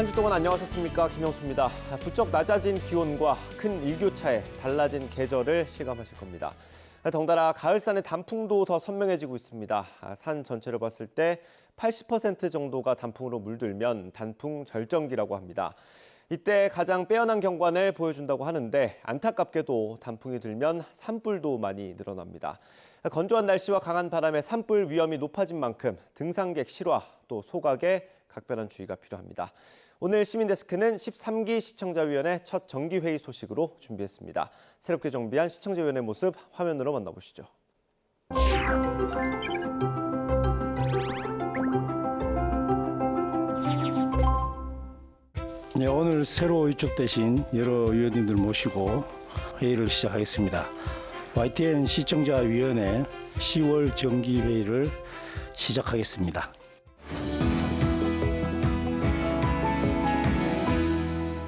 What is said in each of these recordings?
한 주 동안 안녕하셨습니까? 김영수입니다. 부쩍 낮아진 기온과 큰 일교차에 달라진 계절을 실감하실 겁니다. 덩달아 가을산의 단풍도 더 선명해지고 있습니다. 산 전체를 봤을 때 80% 정도가 단풍으로 물들면 단풍 절정기라고 합니다. 이때 가장 빼어난 경관을 보여준다고 하는데 안타깝게도 단풍이 들면 산불도 많이 늘어납니다. 건조한 날씨와 강한 바람에 산불 위험이 높아진 만큼 등산객 실화 또 소각에 각별한 주의가 필요합니다. 오늘 시민데스크는 13기 시청자위원회 첫 정기회의 소식으로 준비했습니다. 새롭게 정비한 시청자위원회 모습 화면으로 만나보시죠. 네, 오늘 새로 위촉되신 여러 위원님들 모시고 회의를 시작하겠습니다. YTN 시청자위원회 10월 정기회의를 시작하겠습니다.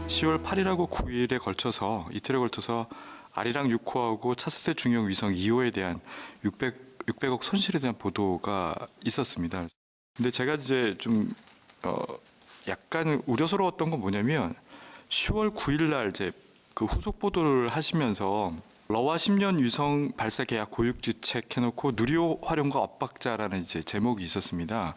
(10월 8일하고 9일에 걸쳐서 이틀에 걸쳐서 아리랑 6호하고 차세대 중형 위성 2호에 대한 600억 손실에 대한 보도가 있었습니다. 근데 제가 이제 좀 약간 우려스러웠던 건 뭐냐면 10월 9일 날 이제 그 후속 보도를 하시면서 러와 10년 위성 발사 계약 고육지책 해놓고 누리호 활용과 엇박자라는 이제 제목이 있었습니다.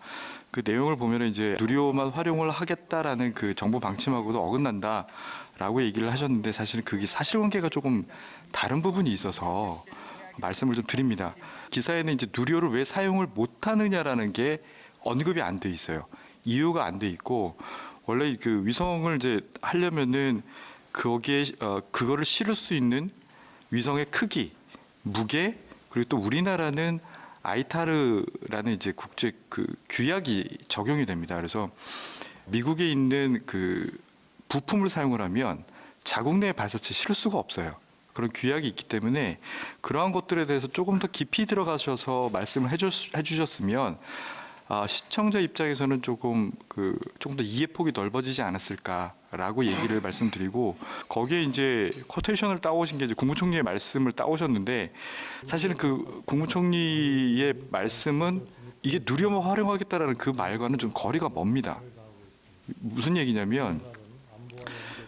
그 내용을 보면 이제 누리호만 활용을 하겠다라는 그 정부 방침하고도 어긋난다라고 얘기를 하셨는데 사실은 그게 사실관계가 조금 다른 부분이 있어서 말씀을 좀 드립니다. 기사에는 이제 누리호를 왜 사용을 못하느냐라는 게 언급이 안 돼 있어요. 이유가 안 돼 있고 원래 그 위성을 이제 하려면은 거기에 그거를 실을 수 있는 위성의 크기, 무게, 그리고 또 우리나라는 아이타르라는 이제 국제 그 규약이 적용이 됩니다. 그래서 미국에 있는 그 부품을 사용을 하면 자국 내 발사체에 실을 수가 없어요. 그런 규약이 있기 때문에 그러한 것들에 대해서 조금 더 깊이 들어가셔서 말씀을 해주셨으면 시청자 입장에서는 조금 더 이해폭이 넓어지지 않았을까라고 얘기를 말씀드리고 거기에 이제 쿼테이션을 따오신 게 이제 국무총리의 말씀을 따오셨는데 사실은 그 국무총리의 말씀은 이게 누리호만 활용하겠다라는 그 말과는 좀 거리가 멉니다. 무슨 얘기냐면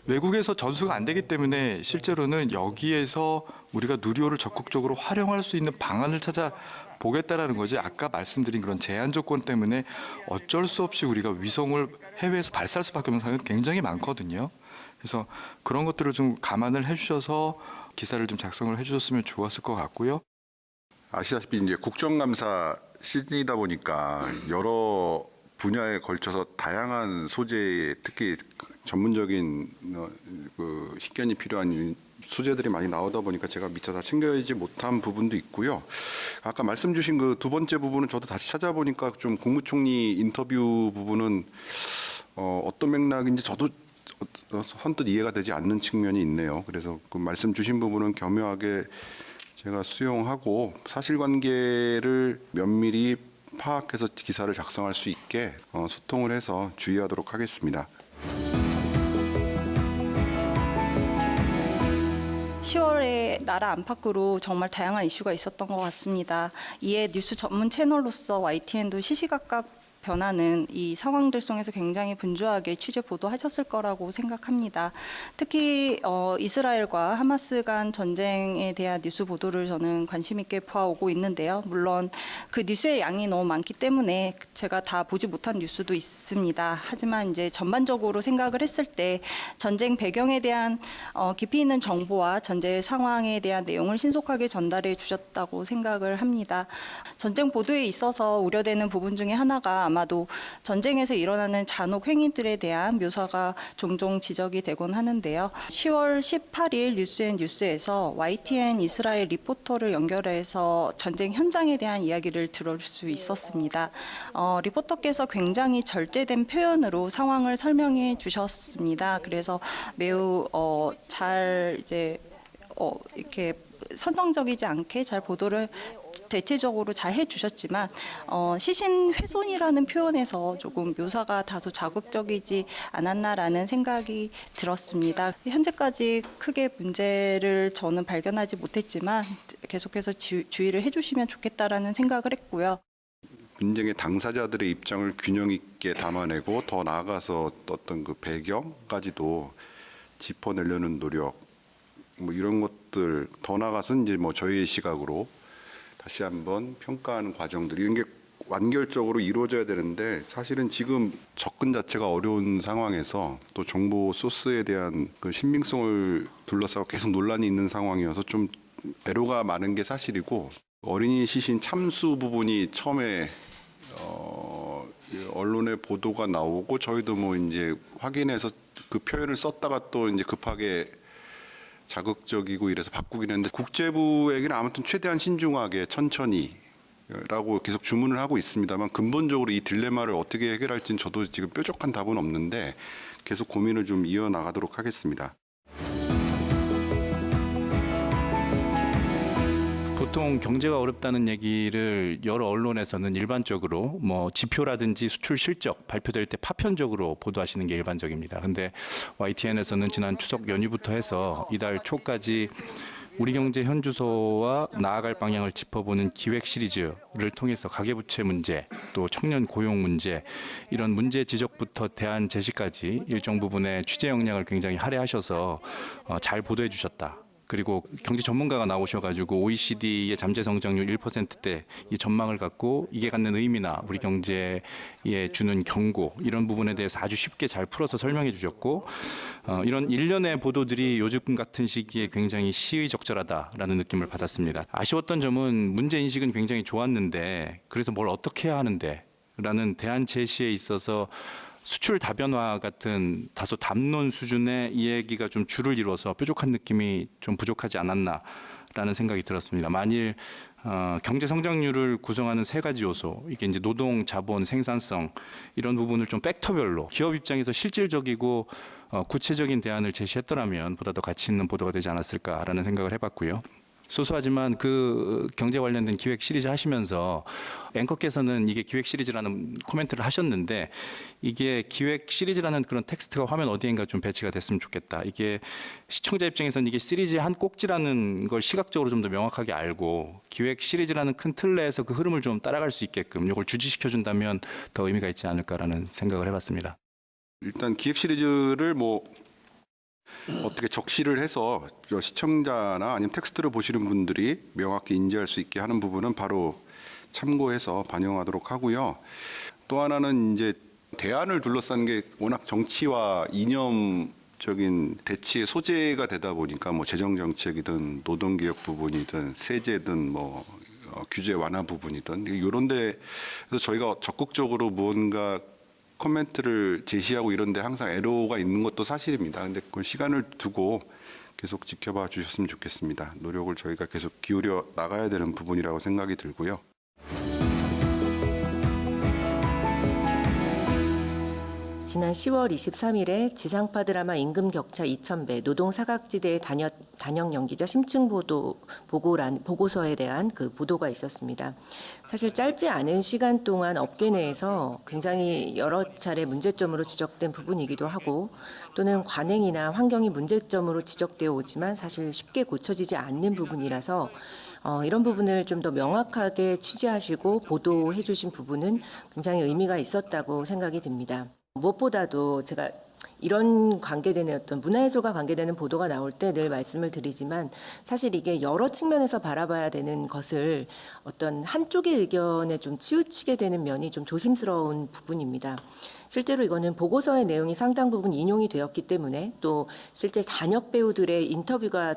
외국에서 전수가 안 되기 때문에 실제로는 여기에서 우리가 누리호를 적극적으로 활용할 수 있는 방안을 찾아 보겠다라는 거지. 아까 말씀드린 그런 제한 조건 때문에 어쩔 수 없이 우리가 위성을 해외에서 발사할 수밖에 없는 상황이 굉장히 많거든요. 그래서 그런 것들을 좀 감안을 해주셔서 기사를 좀 작성을 해주셨으면 좋았을 것 같고요. 아시다시피 이제 국정감사 시즌이다 보니까 여러 분야에 걸쳐서 다양한 소재, 특히 전문적인 그 식견이 필요한 소재들이 많이 나오다 보니까 제가 미처 다 챙겨야지 못한 부분도 있고요. 아까 말씀 주신 그 두 번째 부분은 저도 다시 찾아보니까 좀 국무총리 인터뷰 부분은 어떤 맥락인지 저도 선뜻 이해가 되지 않는 측면이 있네요. 그래서 그 말씀 주신 부분은 겸허하게 제가 수용하고 사실관계를 면밀히 파악해서 기사를 작성할 수 있게 소통을 해서 주의하도록 하겠습니다. 10월에 나라 안팎으로 정말 다양한 이슈가 있었던 것 같습니다. 이에 뉴스 전문 채널로서 YTN도 시시각각 변하는 이 상황들 속에서 굉장히 분주하게 취재 보도하셨을 거라고 생각합니다. 특히 이스라엘과 하마스 간 전쟁에 대한 뉴스 보도를 저는 관심 있게 보아오고 있는데요. 물론 그 뉴스의 양이 너무 많기 때문에 제가 다 보지 못한 뉴스도 있습니다. 하지만 이제 전반적으로 생각을 했을 때 전쟁 배경에 대한 깊이 있는 정보와 전쟁 상황에 대한 내용을 신속하게 전달해 주셨다고 생각을 합니다. 전쟁 보도에 있어서 우려되는 부분 중에 하나가 아마도 전쟁에서 일어나는 잔혹 행위들에 대한 묘사가 종종 지적이 되곤 하는데요. 10월 18일 뉴스에서 YTN 이스라엘 리포터를 연결해서 전쟁 현장에 대한 이야기를 들을 수 있었습니다. 리포터께서 굉장히 절제된 표현으로 상황을 설명해 주셨습니다. 그래서 매우 잘 이렇게 선정적이지 않게 잘 보도를 대체적으로 잘 해주셨지만 시신 훼손이라는 표현에서 조금 묘사가 다소 자극적이지 않았나라는 생각이 들었습니다. 현재까지 크게 문제를 저는 발견하지 못했지만 계속해서 주의를 해주시면 좋겠다라는 생각을 했고요. 분쟁의 당사자들의 입장을 균형 있게 담아내고 더 나아가서 어떤 그 배경까지도 짚어내려는 노력, 뭐 이런 것들 더 나아가서 이제 뭐 저희의 시각으로 다시 한번 평가하는 과정들 이런 게 완결적으로 이루어져야 되는데 사실은 지금 접근 자체가 어려운 상황에서 또 정보 소스에 대한 그 신빙성을 둘러싸고 계속 논란이 있는 상황이어서 좀 애로가 많은 게 사실이고 어린이 시신 참수 부분이 처음에 언론에 보도가 나오고 저희도 뭐 이제 확인해서 그 표현을 썼다가 또 이제 급하게 자극적이고 이래서 바꾸긴 했는데 국제부에게는 아무튼 최대한 신중하게 천천히 라고 계속 주문을 하고 있습니다만 근본적으로 이 딜레마를 어떻게 해결할지는 저도 지금 뾰족한 답은 없는데 계속 고민을 좀 이어나가도록 하겠습니다. 보통 경제가 어렵다는 얘기를 여러 언론에서는 일반적으로 뭐 지표라든지 수출 실적 발표될 때 파편적으로 보도하시는 게 일반적입니다. 근데 YTN에서는 지난 추석 연휴부터 해서 이달 초까지 우리 경제 현주소와 나아갈 방향을 짚어보는 기획 시리즈를 통해서 가계부채 문제, 또 청년 고용 문제, 이런 문제 지적부터 대안 제시까지 일정 부분의 취재 역량을 굉장히 할애하셔서 잘 보도해 주셨다. 그리고 경제 전문가가 나오셔가지고 OECD의 잠재 성장률 1%대 이 전망을 갖고 이게 갖는 의미나 우리 경제에 주는 경고 이런 부분에 대해서 아주 쉽게 잘 풀어서 설명해 주셨고 이런 일련의 보도들이 요즘 같은 시기에 굉장히 시의적절하다라는 느낌을 받았습니다. 아쉬웠던 점은 문제 인식은 굉장히 좋았는데 그래서 뭘 어떻게 해야 하는데 라는 대안 제시에 있어서 수출 다변화 같은 다소 담론 수준의 이야기가 좀 줄을 이뤄서 뾰족한 느낌이 좀 부족하지 않았나라는 생각이 들었습니다. 만일 경제 성장률을 구성하는 세 가지 요소, 이게 이제 노동, 자본, 생산성 이런 부분을 좀 팩터별로 기업 입장에서 실질적이고 구체적인 대안을 제시했더라면 보다 더 가치 있는 보도가 되지 않았을까라는 생각을 해봤고요. 소소하지만 그 경제 관련된 기획 시리즈 하시면서 앵커께서는 이게 기획 시리즈라는 코멘트를 하셨는데 이게 기획 시리즈라는 그런 텍스트가 화면 어디인가 좀 배치가 됐으면 좋겠다. 이게 시청자 입장에서는 이게 시리즈의 한 꼭지라는 걸 시각적으로 좀 더 명확하게 알고 기획 시리즈라는 큰 틀 내에서 그 흐름을 좀 따라갈 수 있게끔 이걸 주지시켜준다면 더 의미가 있지 않을까라는 생각을 해봤습니다. 일단 기획 시리즈를 뭐 어떻게 적시를 해서 시청자나 아니면 텍스트를 보시는 분들이 명확히 인지할 수 있게 하는 부분은 바로 참고해서 반영하도록 하고요. 또 하나는 이제 대안을 둘러싼 게 워낙 정치와 이념적인 대치의 소재가 되다 보니까 뭐 재정 정책이든 노동 개혁 부분이든 세제든 뭐 규제 완화 부분이든 이런 데서 저희가 적극적으로 무언가 코멘트를 제시하고 이런 데 항상 애로가 있는 것도 사실입니다. 근데 그 시간을 두고 계속 지켜봐 주셨으면 좋겠습니다. 노력을 저희가 계속 기울여 나가야 되는 부분이라고 생각이 들고요. 지난 10월 23일에 지상파 드라마 임금 격차 2,000배 노동 사각지대의 단역 연기자 심층 보고서에 대한 그 보도가 있었습니다. 사실 짧지 않은 시간 동안 업계 내에서 굉장히 여러 차례 문제점으로 지적된 부분이기도 하고 또는 관행이나 환경이 문제점으로 지적되어 오지만 사실 쉽게 고쳐지지 않는 부분이라서 이런 부분을 좀 더 명확하게 취재하시고 보도해 주신 부분은 굉장히 의미가 있었다고 생각이 듭니다. 무엇보다도 제가 이런 관계되는 어떤 문화예술과 관계되는 보도가 나올 때 늘 말씀을 드리지만 사실 이게 여러 측면에서 바라봐야 되는 것을 어떤 한쪽의 의견에 좀 치우치게 되는 면이 좀 조심스러운 부분입니다. 실제로 이거는 보고서의 내용이 상당 부분 인용이 되었기 때문에 또 실제 단역 배우들의 인터뷰가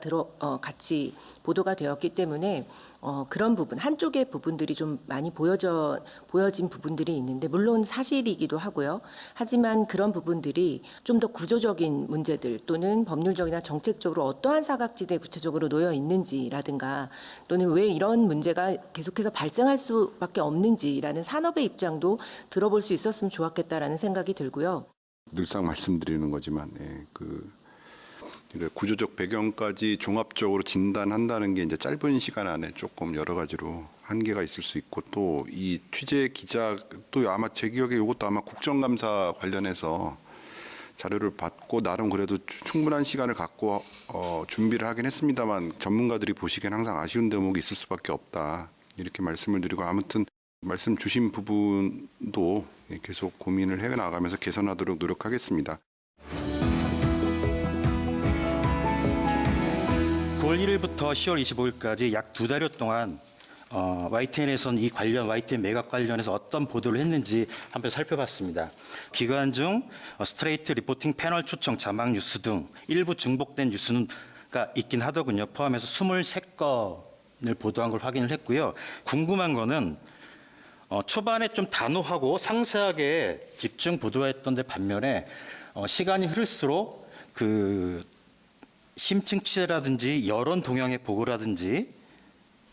같이 보도가 되었기 때문에 그런 부분, 한쪽의 부분들이 좀 많이 보여진 부분들이 있는데 물론 사실이기도 하고요. 하지만 그런 부분들이 좀 더 구조적인 문제들 또는 법률적이나 정책적으로 어떠한 사각지대에 구체적으로 놓여 있는지라든가 또는 왜 이런 문제가 계속해서 발생할 수밖에 없는지라는 산업의 입장도 들어볼 수 있었으면 좋았겠다라는 생각이 들고요. 늘상 말씀드리는 거지만 구조적 배경까지 종합적으로 진단한다는 게 이제 짧은 시간 안에 조금 여러 가지로 한계가 있을 수 있고 또 이 취재 기자 또 아마 제 기억에 이것도 아마 국정감사 관련해서 자료를 받고 나름 그래도 충분한 시간을 갖고 준비를 하긴 했습니다만 전문가들이 보시기엔 항상 아쉬운 대목이 있을 수밖에 없다 이렇게 말씀을 드리고 아무튼 말씀 주신 부분도 계속 고민을 해 나가면서 개선하도록 노력하겠습니다. 9월 1일부터 10월 25일까지 약 2달여 동안 YTN에서는 이 관련 YTN 매각 관련해서 어떤 보도를 했는지 한번 살펴봤습니다. 기간 중 스트레이트 리포팅 패널 초청 자막 뉴스 등 일부 중복된 뉴스가 있긴 하더군요. 포함해서 23건을 보도한 걸 확인을 했고요. 궁금한 거는 초반에 좀 단호하고 상세하게 집중 보도했던 데 반면에 시간이 흐를수록 그 심층 취재라든지 여론 동향의 보고라든지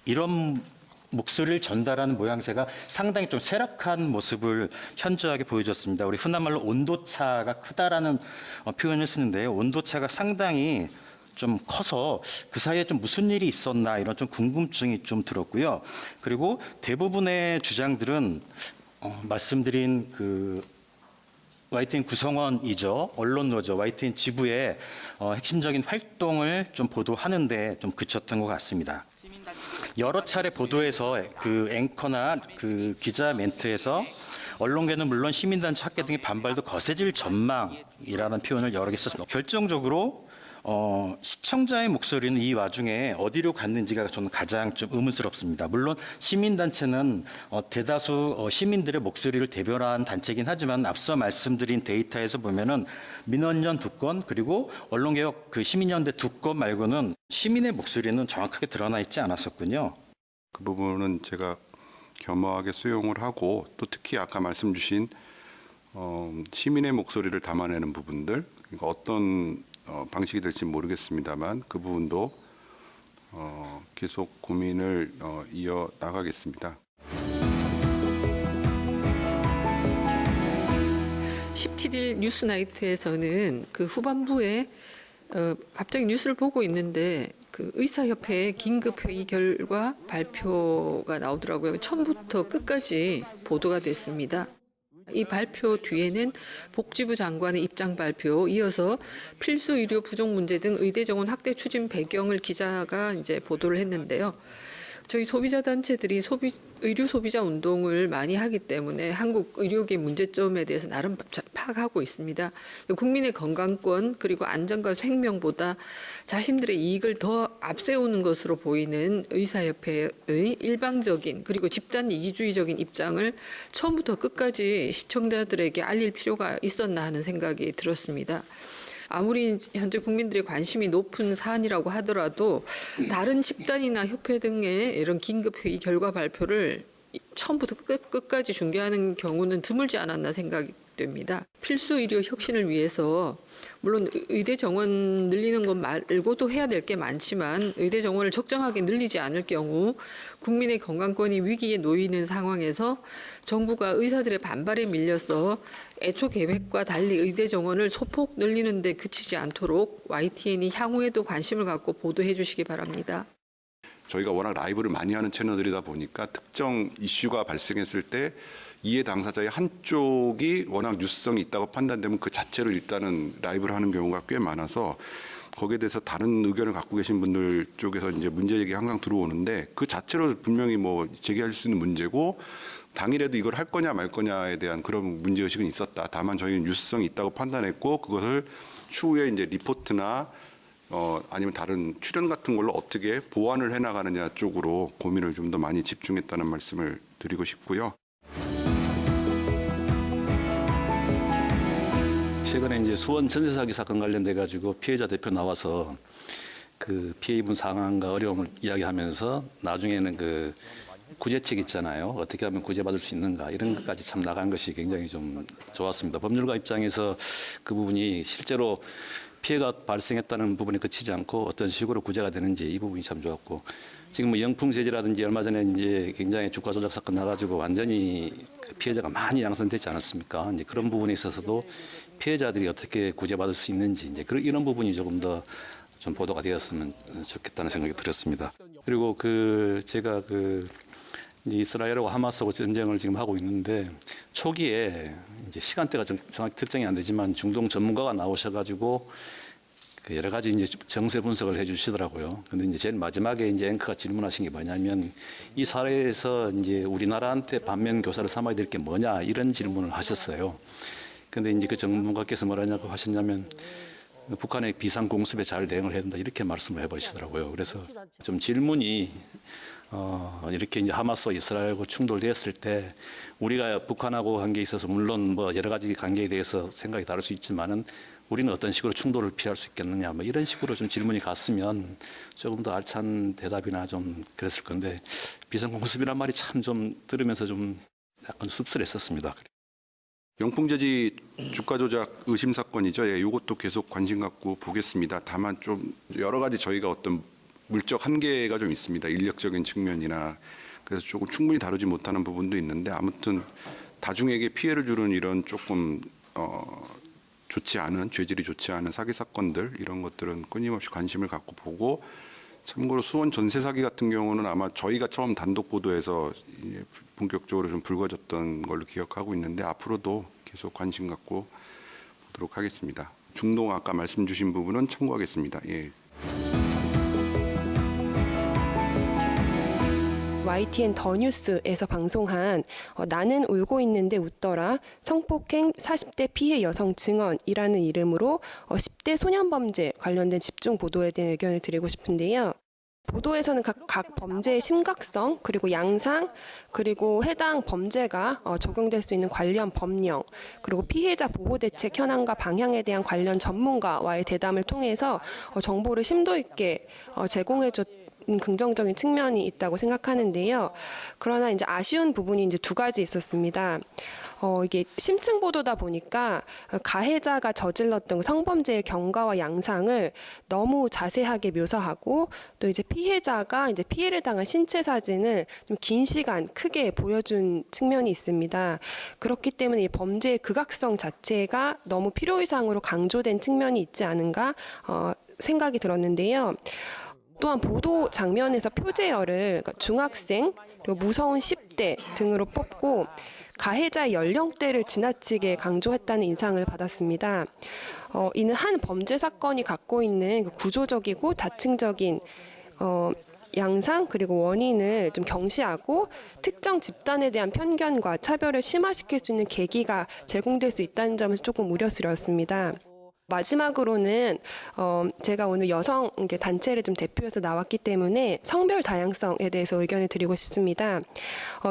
이런 목소리를 전달하는 모양새가 상당히 좀 쇠락한 모습을 현저하게 보여줬습니다. 우리 흔한 말로 온도차가 크다라는 표현을 쓰는데요. 온도차가 상당히 좀 커서 그 사이에 좀 무슨 일이 있었나 이런 좀 궁금증이 좀 들었고요. 그리고 대부분의 주장들은 말씀드린 그 YTN 구성원이죠. 언론노조 YTN 지부의 핵심적인 활동을 좀 보도하는데 좀 그쳤던 것 같습니다. 여러 차례 보도에서 그 앵커나 그 기자 멘트에서 언론계는 물론 시민단체 학계 등의 반발도 거세질 전망이라는 표현을 여러 개 썼습니다. 결정적으로 시청자의 목소리는 이 와중에 어디로 갔는지가 저는 가장 좀 의문스럽습니다. 물론 시민단체는 대다수 시민들의 목소리를 대변한 단체이긴 하지만 앞서 말씀드린 데이터에서 보면은 민원연 2건 그리고 언론개혁 그 시민연대 2건 말고는 시민의 목소리는 정확하게 드러나 있지 않았었군요. 그 부분은 제가 겸허하게 수용을 하고 또 특히 아까 말씀 주신 시민의 목소리를 담아내는 부분들 그러니까 어떤 방식이 될지 모르겠습니다만 그 부분도 계속 고민을 이어 나가겠습니다. 17일 뉴스나이트에서는 그 후반부에 갑자기 뉴스를 보고 있는데 그 의사협회 긴급회의 결과 발표가 나오더라고요. 처음부터 끝까지 보도가 됐습니다. 이 발표 뒤에는 복지부 장관의 입장 발표, 이어서 필수 의료 부족 문제 등 의대 정원 확대 추진 배경을 기자가 이제 보도를 했는데요. 저희 소비자 단체들이 의료 소비자 운동을 많이 하기 때문에 한국 의료계 문제점에 대해서 나름 파악하고 있습니다. 국민의 건강권 그리고 안전과 생명보다 자신들의 이익을 더 앞세우는 것으로 보이는 의사협회의 일방적인 그리고 집단 이기주의적인 입장을 처음부터 끝까지 시청자들에게 알릴 필요가 있었나 하는 생각이 들었습니다. 아무리 현재 국민들의 관심이 높은 사안이라고 하더라도 다른 집단이나 협회 등의 이런 긴급회의 결과 발표를 처음부터 끝까지 중계하는 경우는 드물지 않았나 생각이 됩니다. 필수 의료 혁신을 위해서 물론 의대 정원 늘리는 것 말고도 해야 될 게 많지만 의대 정원을 적정하게 늘리지 않을 경우 국민의 건강권이 위기에 놓이는 상황에서 정부가 의사들의 반발에 밀려서 애초 계획과 달리 의대 정원을 소폭 늘리는 데 그치지 않도록 YTN이 향후에도 관심을 갖고 보도해 주시기 바랍니다. 저희가 워낙 라이브를 많이 하는 채널들이다 보니까 특정 이슈가 발생했을 때 이해 당사자의 한쪽이 워낙 뉴스성이 있다고 판단되면 그 자체로 일단은 라이브를 하는 경우가 꽤 많아서 거기에 대해서 다른 의견을 갖고 계신 분들 쪽에서 이제 문제 제기가 항상 들어오는데 그 자체로 분명히 뭐 제기할 수 있는 문제고 당일에도 이걸 할 거냐 말 거냐에 대한 그런 문제의식은 있었다. 다만 저희는 뉴스성이 있다고 판단했고 그것을 추후에 이제 리포트나 아니면 다른 출연 같은 걸로 어떻게 보완을 해나가느냐 쪽으로 고민을 좀 더 많이 집중했다는 말씀을 드리고 싶고요. 최근에 이제 수원 전세 사기 사건 관련돼 가지고 피해자 대표 나와서 그 피해 입은 상황과 어려움을 이야기하면서 나중에는 그 구제책 있잖아요. 어떻게 하면 구제받을 수 있는가 이런 것까지 참 나간 것이 굉장히 좀 좋았습니다. 법률가 입장에서 그 부분이 실제로 피해가 발생했다는 부분에 그치지 않고 어떤 식으로 구제가 되는지 이 부분이 참 좋았고 지금 뭐 영풍제지라든지 얼마 전에 이제 굉장히 주가 조작 사건 나가지고 완전히 그 피해자가 많이 양산되지 않았습니까? 이제 그런 부분에 있어서도 피해자들이 어떻게 구제받을 수 있는지 이제 이런 부분이 조금 더 좀 보도가 되었으면 좋겠다는 생각이 들었습니다. 그리고 제가 이스라엘하고 하마스하고 전쟁을 지금 하고 있는데 초기에 이제 시간대가 좀 정확히 특정이 안 되지만 중동 전문가가 나오셔가지고 그 여러 가지 이제 정세 분석을 해주시더라고요. 근데 이제 제일 마지막에 이제 앵커가 질문하신 게 뭐냐면 이 사례에서 이제 우리나라한테 반면 교사를 삼아야 될 게 뭐냐 이런 질문을 하셨어요. 근데 이제 그 전문가께서 뭐라냐고 하셨냐면 북한의 비상 공습에 잘 대응을 해야 된다 이렇게 말씀을 해버리시더라고요. 그래서 좀 질문이 이렇게 이제 하마스와 이스라엘하고 충돌되었을 때 우리가 북한하고 관계에 있어서 물론 뭐 여러 가지 관계에 대해서 생각이 다를 수 있지만은 우리는 어떤 식으로 충돌을 피할 수 있겠느냐 뭐 이런 식으로 좀 질문이 갔으면 조금 더 알찬 대답이나 좀 그랬을 건데 비상공습이란 말이 참 좀 들으면서 좀 약간 씁쓸했었습니다. 영풍재지 주가 조작 의심 사건이죠. 예, 이것도 계속 관심 갖고 보겠습니다. 다만 좀 여러 가지 저희가 어떤 물적 한계가 좀 있습니다. 인력적인 측면이나 그래서 조금 충분히 다루지 못하는 부분도 있는데 아무튼 다중에게 피해를 주는 이런 조금 좋지 않은 죄질이 좋지 않은 사기 사건들 이런 것들은 끊임없이 관심을 갖고 보고 참고로 수원 전세 사기 같은 경우는 아마 저희가 처음 단독 보도해서 본격적으로 좀 불거졌던 걸로 기억하고 있는데 앞으로도 계속 관심 갖고 보도록 하겠습니다. 중동 아까 말씀 주신 부분은 참고하겠습니다. 예. YTN 더 뉴스에서 방송한 나는 울고 있는데 웃더라 성폭행 40대 피해 여성 증언이라는 이름으로 10대 소년범죄 관련된 집중 보도에 대한 의견을 드리고 싶은데요. 보도에서는 각 범죄의 심각성, 그리고 양상, 그리고 해당 범죄가 적용될 수 있는 관련 법령, 그리고 피해자 보호 대책 현황과 방향에 대한 관련 전문가와의 대담을 통해서 정보를 심도 있게 제공해줬 긍정적인 측면이 있다고 생각하는데요. 그러나 이제 아쉬운 부분이 이제 두 가지 있었습니다. 이게 심층 보도다 보니까 가해자가 저질렀던 성범죄의 경과와 양상을 너무 자세하게 묘사하고 또 이제 피해자가 이제 피해를 당한 신체 사진을 좀 긴 시간 크게 보여준 측면이 있습니다. 그렇기 때문에 이 범죄의 극악성 자체가 너무 필요 이상으로 강조된 측면이 있지 않은가 생각이 들었는데요. 또한 보도 장면에서 표제열을 중학생, 그리고 무서운 10대 등으로 뽑고 가해자의 연령대를 지나치게 강조했다는 인상을 받았습니다. 이는 한 범죄 사건이 갖고 있는 구조적이고 다층적인 양상 그리고 원인을 좀 경시하고 특정 집단에 대한 편견과 차별을 심화시킬 수 있는 계기가 제공될 수 있다는 점에서 조금 우려스러웠습니다. 마지막으로는 제가 오늘 여성 단체를 좀 대표해서 나왔기 때문에 성별 다양성에 대해서 의견을 드리고 싶습니다.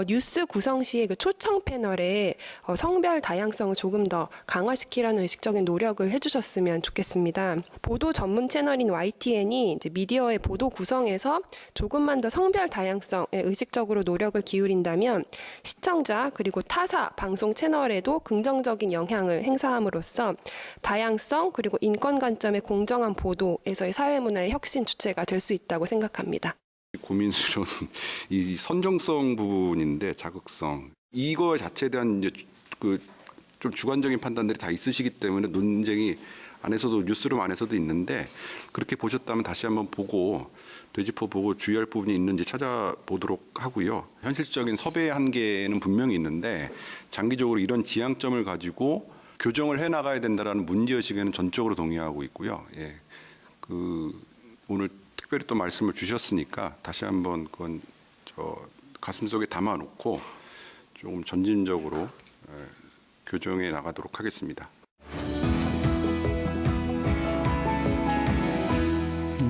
뉴스 구성 시에 그 초청 패널에 성별 다양성을 조금 더 강화시키려는 의식적인 노력을 해주셨으면 좋겠습니다. 보도 전문 채널인 YTN이 이제 미디어의 보도 구성에서 조금만 더 성별 다양성에 의식적으로 노력을 기울인다면 시청자 그리고 타사 방송 채널에도 긍정적인 영향을 행사함으로써 다양성 그리고 인권 관점의 공정한 보도에서의 사회문화의 혁신 주체가 될 수 있다고 생각합니다. 고민스러운 이 선정성 부분인데 자극성 이거 자체에 대한 이제 그 좀 주관적인 판단들이 다 있으시기 때문에 논쟁이 안에서도 뉴스룸 안에서도 있는데 그렇게 보셨다면 다시 한번 보고 되짚어보고 주의할 부분이 있는지 찾아보도록 하고요. 현실적인 섭외의 한계는 분명히 있는데 장기적으로 이런 지향점을 가지고 교정을 해 나가야 된다라는 문제의식에는 전적으로 동의하고 있고요. 예, 오늘 특별히 또 말씀을 주셨으니까 다시 한번 그건 가슴속에 담아놓고 조금 전진적으로 교정해 나가도록 하겠습니다.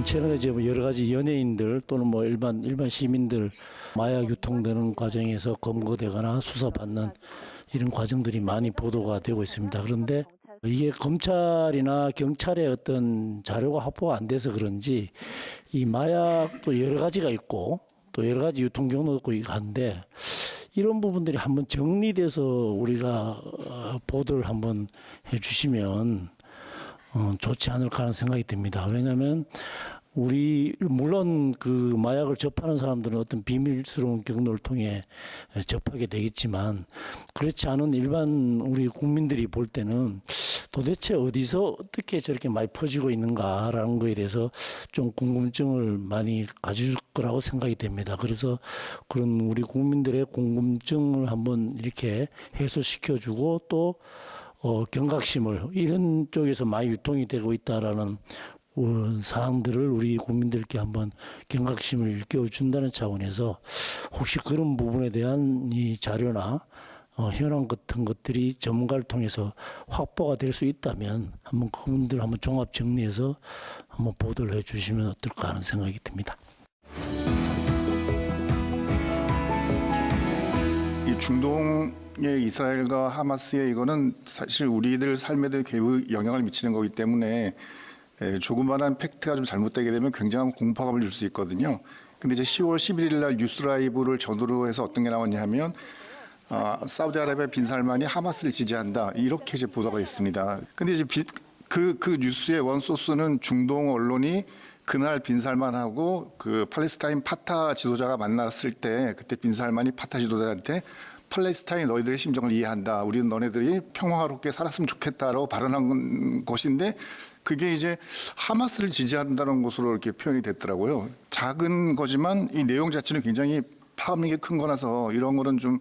최근에 이제 여러 가지 연예인들 또는 뭐 일반 시민들 마약 유통되는 과정에서 검거되거나 수사받는 이런 과정들이 많이 보도가 되고 있습니다. 그런데 이게 검찰이나 경찰의 어떤 자료가 확보가 안 돼서 그런지 이 마약도 여러 가지가 있고 또 여러 가지 유통 경로도 있고 한데 이런 부분들이 한번 정리돼서 우리가 보도를 한번 해주시면 좋지 않을까 하는 생각이 듭니다. 왜냐하면 물론 그 마약을 접하는 사람들은 어떤 비밀스러운 경로를 통해 접하게 되겠지만 그렇지 않은 일반 우리 국민들이 볼 때는 도대체 어디서 어떻게 저렇게 많이 퍼지고 있는가라는 거에 대해서 좀 궁금증을 많이 가질 거라고 생각이 됩니다. 그래서 그런 우리 국민들의 궁금증을 한번 이렇게 해소시켜주고 또 경각심을 이런 쪽에서 많이 유통이 되고 있다라는 사항들을 우리 국민들께 한번 경각심을 일깨워준다는 차원에서 혹시 그런 부분에 대한 이 자료나 현황 같은 것들이 전문가를 통해서 확보가 될 수 있다면 한번 그분들 한번 종합 정리해서 한번 보도를 해주시면 어떨까 하는 생각이 듭니다. 이 중동의 이스라엘과 하마스의 이거는 사실 우리들 삶에도 매우 영향을 미치는 거기 때문에 조그마한 팩트가 좀 잘못되게 되면 굉장한 공포감을 줄 수 있거든요. 근데 이제 10월 11일 날 뉴스라이브를 전후로 해서 어떤 게 나왔냐 하면 사우디아라비아 빈살만이 하마스를 지지한다 이렇게 이제 보도가 있습니다. 근데 이제 그 뉴스의 원소스는 중동 언론이 그날 빈살만하고 그 팔레스타인 파타 지도자가 만났을 때 그때 빈살만이 파타 지도자한테 팔레스타인 너희들의 심정을 이해한다. 우리는 너네들이 평화롭게 살았으면 좋겠다라고 발언한 것인데 그게 이제 하마스를 지지한다는 것으로 이렇게 표현이 됐더라고요. 작은 거지만 이 내용 자체는 굉장히 파급력이 큰 거라서 이런 거는 좀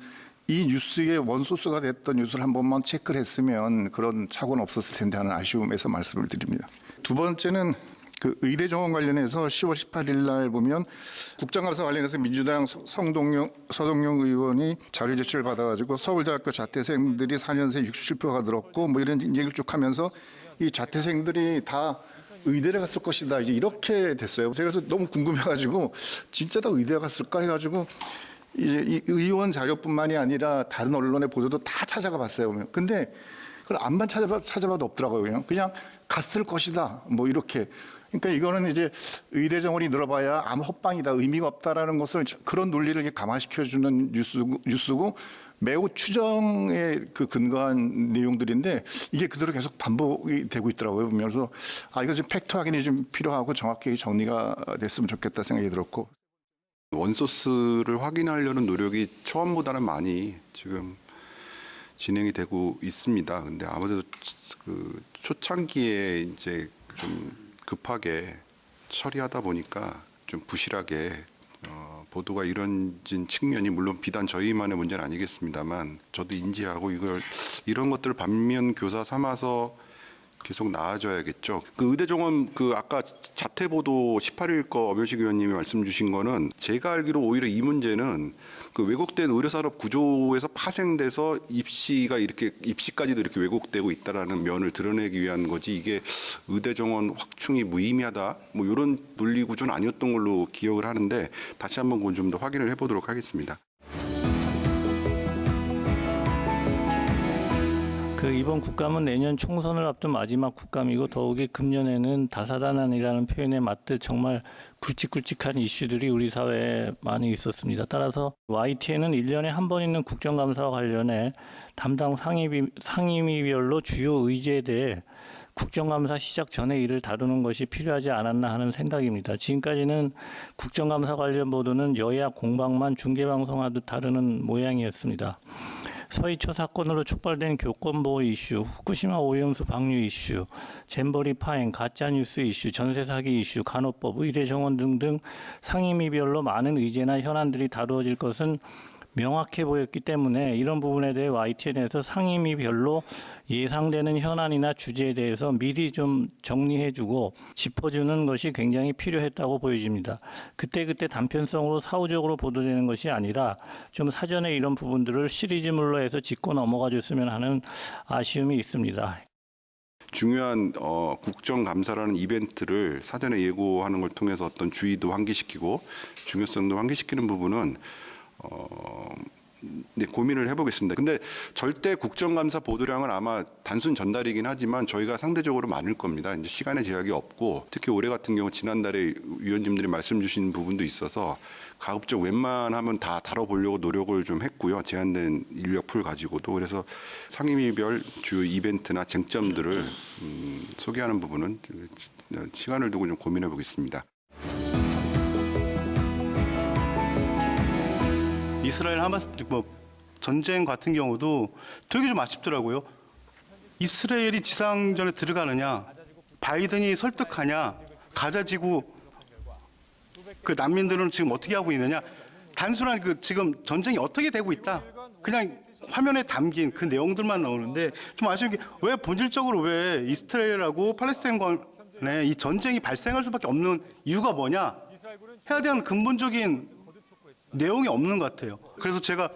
이 뉴스의 원소스가 됐던 뉴스를 한 번만 체크를 했으면 그런 착오는 없었을 텐데 하는 아쉬움에서 말씀을 드립니다. 두 번째는 그 의대 정원 관련해서 10월 18일 날 보면 국정감사 관련해서 민주당 서동영 의원이 자료 제출을 받아가지고 서울대학교 자퇴생들이 4년새 67%가 늘었고 뭐 이런 얘기를 쭉 하면서 이 자퇴생들이 다 의대를 갔을 것이다 이제 이렇게 됐어요. 제가 그래서 너무 궁금해가지고 진짜 다 의대 갔을까 해가지고 이제 이 의원 자료뿐만이 아니라 다른 언론의 보도도 다 찾아가 봤어요. 근데 그걸 안만 찾아봐도 없더라고요. 그냥 갔을 것이다 뭐 이렇게. 그러니까 이거는 이제 의대 정원이 늘어봐야 아무 헛방이다 의미가 없다라는 것을 그런 논리를 감화시켜주는 뉴스고 매우 추정에 그 근거한 내용들인데 이게 그대로 계속 반복이 되고 있더라고요. 그래서 이거 좀 팩트 확인이 좀 필요하고 정확히 정리가 됐으면 좋겠다 생각이 들었고. 원소스를 확인하려는 노력이 처음보다는 많이 지금 진행이 되고 있습니다. 근데 아무래도 그 초창기에 이제 좀 급하게 처리하다 보니까 좀 부실하게 보도가 이루어진 측면이 물론 비단 저희만의 문제는 아니겠습니다만 저도 인지하고 이런 것들을 반면 교사 삼아서 계속 나아져야겠죠. 그 의대 정원 그 아까 자퇴 보도 18일 거 엄효식 의원님이 말씀 주신 거는 제가 알기로 오히려 이 문제는 그 왜곡된 의료산업 구조에서 파생돼서 입시까지도 이렇게 왜곡되고 있다라는 면을 드러내기 위한 거지 이게 의대 정원 확충이 무의미하다 뭐 이런 논리 구조는 아니었던 걸로 기억을 하는데 다시 한번 그건 좀 더 확인을 해보도록 하겠습니다. 이번 국감은 내년 총선을 앞둔 마지막 국감이고 더욱이 금년에는 다사다난이라는 표현에 맞듯 정말 굵직굵직한 이슈들이 우리 사회에 많이 있었습니다. 따라서 YTN은 1년에 한 번 있는 국정감사와 관련해 담당 상임위별로 주요 의제에 대해 국정감사 시작 전에 이를 다루는 것이 필요하지 않았나 하는 생각입니다. 지금까지는 국정감사 관련 보도는 여야 공방만 중계방송하듯 다루는 모양이었습니다. 서희초 사건으로 촉발된 교권보호 이슈, 후쿠시마 오염수 방류 이슈, 잼버리 파행, 가짜뉴스 이슈, 전세 사기 이슈, 간호법, 의대 정원 등등 상임위별로 많은 의제나 현안들이 다루어질 것은 명확해 보였기 때문에 이런 부분에 대해 YTN에서 상임위별로 예상되는 현안이나 주제에 대해서 미리 좀 정리해주고 짚어주는 것이 굉장히 필요했다고 보여집니다. 그때그때 단편성으로 사후적으로 보도되는 것이 아니라 좀 사전에 이런 부분들을 시리즈물로 해서 짚고 넘어가 줬으면 하는 아쉬움이 있습니다. 중요한 국정감사라는 이벤트를 사전에 예고하는 걸 통해서 어떤 주의도 환기시키고 중요성도 환기시키는 부분은 네, 고민을 해보겠습니다. 근데 절대 국정감사 보도량은 아마 단순 전달이긴 하지만 저희가 상대적으로 많을 겁니다. 이제 시간의 제약이 없고 특히 올해 같은 경우 지난달에 위원님들이 말씀 주신 부분도 있어서 가급적 웬만하면 다 다뤄보려고 노력을 좀 했고요. 제한된 인력풀 가지고도. 그래서 상임위별 주요 이벤트나 쟁점들을 소개하는 부분은 시간을 두고 좀 고민해 보겠습니다. 이스라엘 하마스 전쟁 같은 경우도 되게 좀 아쉽더라고요. 이스라엘이 지상전에 들어가느냐, 바이든이 설득하냐, 가자지구 그 난민들은 지금 어떻게 하고 있느냐, 단순한 지금 전쟁이 어떻게 되고 있다, 그냥 화면에 담긴 그 내용들만 나오는데 좀 아쉬운 게 왜 본질적으로 왜 이스라엘하고 팔레스타인 이 전쟁이 발생할 수밖에 없는 이유가 뭐냐? 해야 되는 근본적인 내용이 없는 것 같아요. 그래서 제가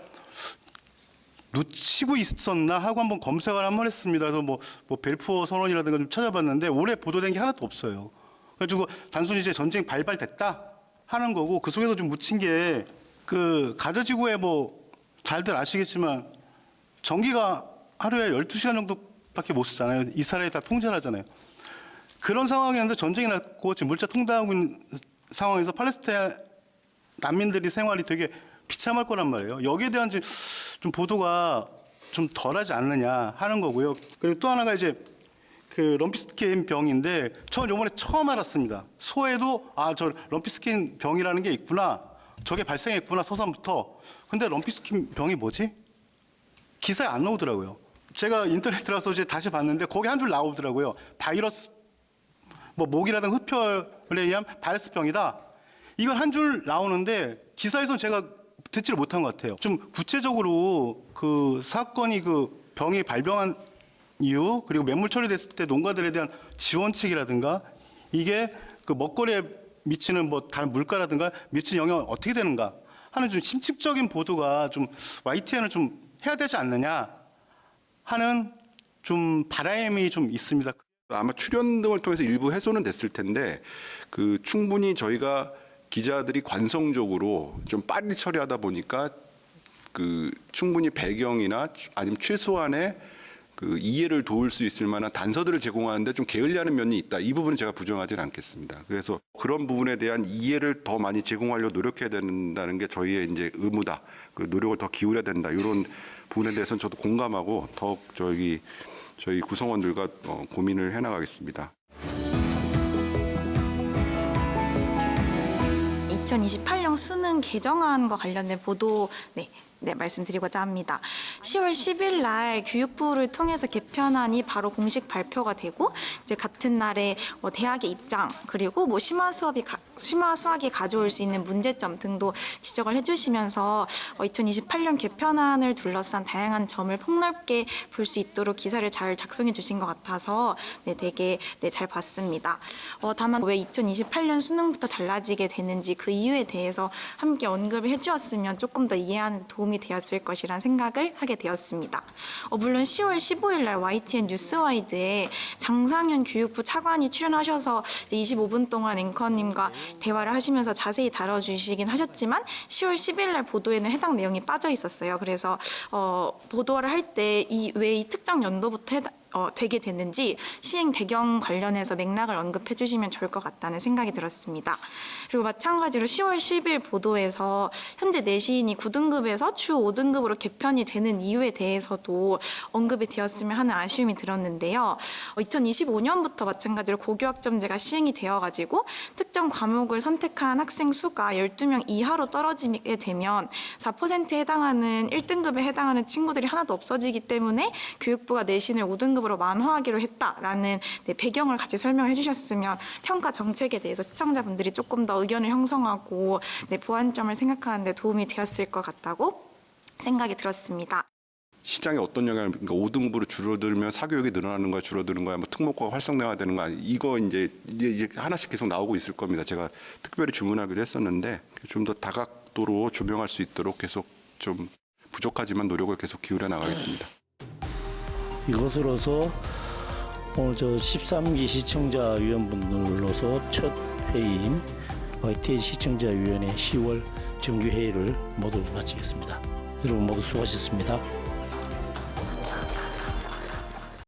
놓치고 있었나 하고 한번 검색을 한번 했습니다. 그래서 뭐 벨푸어 선언이라든가 좀 찾아봤는데 올해 보도된 게 하나도 없어요. 그래가지고 단순히 이제 전쟁이 발발됐다 하는 거고 그 속에서 좀 묻힌 게 그 가자 지구에 뭐 잘들 아시겠지만 전기가 하루에 12시간 정도밖에 못 쓰잖아요. 이스라엘이 다 통제를 하잖아요. 그런 상황이었는데 전쟁이 났고 지금 물자 통닭하고 있는 상황에서 팔레스타인 난민들이 생활이 되게 비참할 거란 말이에요. 여기에 대한 좀 보도가 좀 덜하지 않느냐 하는 거고요. 그리고 또 하나가 이제 그 럼피스킨 병인데 전 이번에 처음 알았습니다. 소에도 저 럼피스킨 병이라는 게 있구나. 저게 발생했구나 서산부터. 근데 럼피스킨 병이 뭐지? 기사에 안 나오더라고요. 제가 인터넷 들어가서 이제 다시 봤는데 거기 한 줄 나오더라고요. 바이러스 뭐 목이라든가 흡혈에 의한 바이러스병이다. 이건 한 줄 나오는데 기사에서 제가 듣지를 못한 것 같아요. 좀 구체적으로 그 사건이 그 병이 발병한 이유 그리고 매물 처리됐을 때 농가들에 대한 지원책이라든가 이게 그 먹거리에 미치는 뭐 다른 물가라든가 미치는 영향은 어떻게 되는가 하는 좀 심층적인 보도가 좀 YTN을 좀 해야 되지 않느냐 하는 좀 바람이 좀 있습니다. 아마 출연 등을 통해서 일부 해소는 됐을 텐데 그 충분히 저희가 기자들이 관성적으로 좀 빨리 처리하다 보니까 그 충분히 배경이나 아니면 최소한의 그 이해를 도울 수 있을 만한 단서들을 제공하는데 좀 게을리하는 면이 있다. 이 부분은 제가 부정하지는 않겠습니다. 그래서 그런 부분에 대한 이해를 더 많이 제공하려고 노력해야 된다는 게 저희의 이제 의무다. 그 노력을 더 기울여야 된다. 이런 부분에 대해서는 저도 공감하고 더 저희 구성원들과 고민을 해나가겠습니다. 2028년 수능 개정안과 관련된 보도 말씀드리고자 합니다. 10월 10일 날 교육부를 통해서 개편안이 바로 공식 발표가 되고 이제 같은 날에 대학의 입장 그리고 뭐 심화 수학이 가져올 수 있는 문제점 등도 지적을 해주시면서 2028년 개편안을 둘러싼 다양한 점을 폭넓게 볼 수 있도록 기사를 잘 작성해 주신 것 같아서 되게 잘 봤습니다. 다만 왜 2028년 수능부터 달라지게 되는지 그 이유에 대해서 함께 언급을 해주었으면 조금 더 이해하는 데 도움이 되었을 것이란 생각을 하게 되었습니다. 물론 10월 15일 날 YTN 뉴스와이드에 장상윤 교육부 차관이 출연하셔서 25분 동안 앵커님과 대화를 하시면서 자세히 다뤄주시긴 하셨지만 10월 10일 날 보도에는 해당 내용이 빠져 있었어요. 그래서 보도를 할 때 왜 이 특정 연도부터 되게 됐는지 시행 배경 관련해서 맥락을 언급해 주시면 좋을 것 같다는 생각이 들었습니다. 그리고 마찬가지로 10월 10일 보도에서 현재 내신이 9등급에서 주 5등급으로 개편이 되는 이유에 대해서도 언급이 되었으면 하는 아쉬움이 들었는데요. 2025년부터 마찬가지로 고교학점제가 시행이 되어가지고 특정 과목을 선택한 학생 수가 12명 이하로 떨어지게 되면 4%에 해당하는 1등급에 해당하는 친구들이 하나도 없어지기 때문에 교육부가 내신을 5등급 으로 만화하기로 했다라는 배경을 같이 설명해 주셨으면 평가 정책에 대해서 시청자분들이 조금 더 의견을 형성하고 보완점을 생각하는 데 도움이 되었을 것 같다고 생각이 들었습니다. 시장에 어떤 영향을 그러니까 5등급으로 줄어들면 사교육이 늘어나는 거야 줄어드는 거야 뭐 특목고가 활성화되는 거야 이거 이제 하나씩 계속 나오고 있을 겁니다. 제가 특별히 주문하기도 했었는데 좀 더 다각도로 조명할 수 있도록 계속 좀 부족하지만 노력을 계속 기울여 나가겠습니다. 이것으로서 오늘 13기 시청자위원분들로서 첫 회의인 YTN 시청자위원회 10월 정규회의를 모두 마치겠습니다. 여러분 모두 수고하셨습니다.